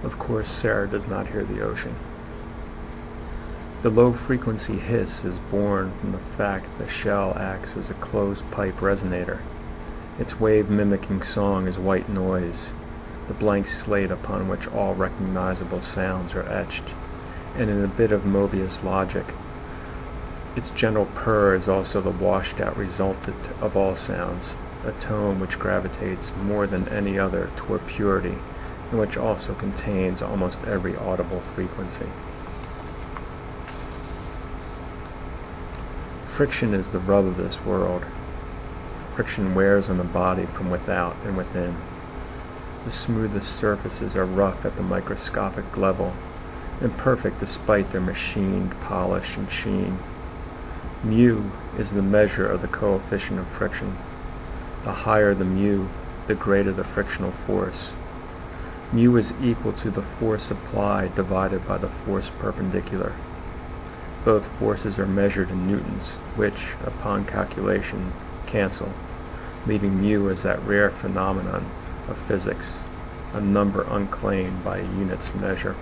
Of course, Sara does not hear the ocean. The low-frequency hiss is born from the fact the shell acts as a closed-pipe resonator. Its wave-mimicking song is white noise, the blank slate upon which all recognizable sounds are etched, and in a bit of Mobius logic, its gentle purr is also the washed-out resultant of all sounds, a tone which gravitates more than any other toward purity, and which also contains almost every audible frequency. Friction is the rub of this world. Friction wears on the body from without and within. The smoothest surfaces are rough at the microscopic level, imperfect despite their machined polish and sheen. Mu is the measure of the coefficient of friction. The higher the mu, the greater the frictional force. Mu is equal to the force applied divided by the force perpendicular. Both forces are measured in newtons, which, upon calculation, cancel, leaving mu as that rare phenomenon of physics, a number unclaimed by a unit's measure.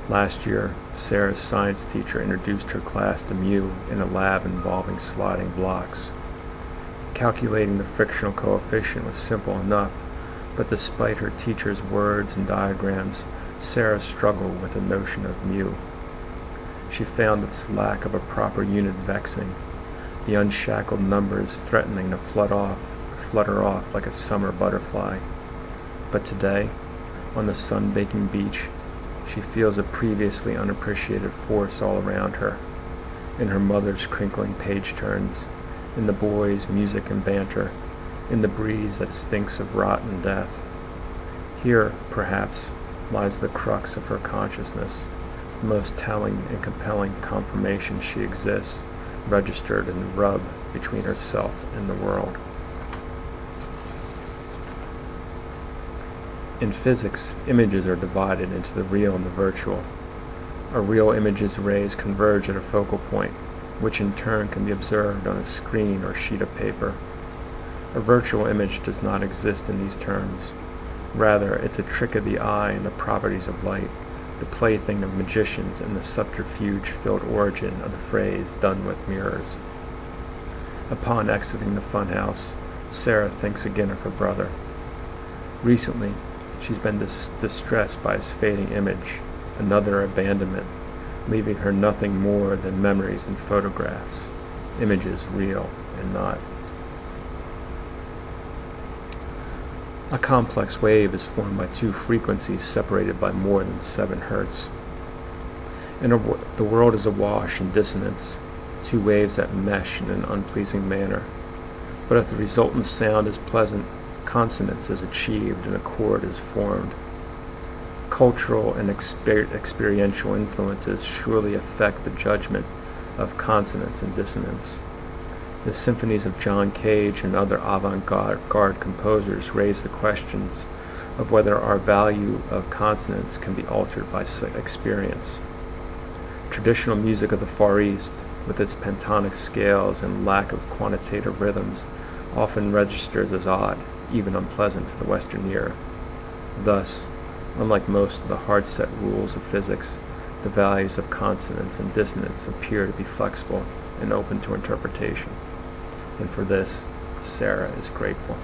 Last year, Sara's science teacher introduced her class to mu in a lab involving sliding blocks. Calculating the frictional coefficient was simple enough, but despite her teacher's words and diagrams, Sara struggled with the notion of mu. She found its lack of a proper unit vexing, the unshackled numbers threatening to flutter off like a summer butterfly. But today, on the sun-baking beach, she feels a previously unappreciated force all around her, in her mother's crinkling page turns, in the boys' music and banter, in the breeze that stinks of rot and death. Here, perhaps, lies the crux of her consciousness, the most telling and compelling confirmation she exists, registered in the rub between herself and the world. In physics, images are divided into the real and the virtual. A real image's rays converge at a focal point, which in turn can be observed on a screen or sheet of paper. A virtual image does not exist in these terms. Rather, it's a trick of the eye and the properties of light, the plaything of magicians and the subterfuge-filled origin of the phrase "done with mirrors." Upon exiting the funhouse, Sara thinks again of her brother. Recently, she's been distressed by his fading image, another abandonment, leaving her nothing more than memories and photographs, images real and not. A complex wave is formed by two frequencies separated by more than 7 Hertz. The world is awash in dissonance, two waves that mesh in an unpleasing manner. But if the resultant sound is pleasant, consonance is achieved and a chord is formed. Cultural and experiential influences surely affect the judgment of consonance and dissonance. The symphonies of John Cage and other avant-garde composers raise the questions of whether our value of consonance can be altered by experience. Traditional music of the Far East, with its pentonic scales and lack of quantitative rhythms, often registers as odd, even unpleasant to the Western ear. Thus, unlike most of the hard-set rules of physics, the values of consonance and dissonance appear to be flexible and open to interpretation. And for this, Sara is grateful.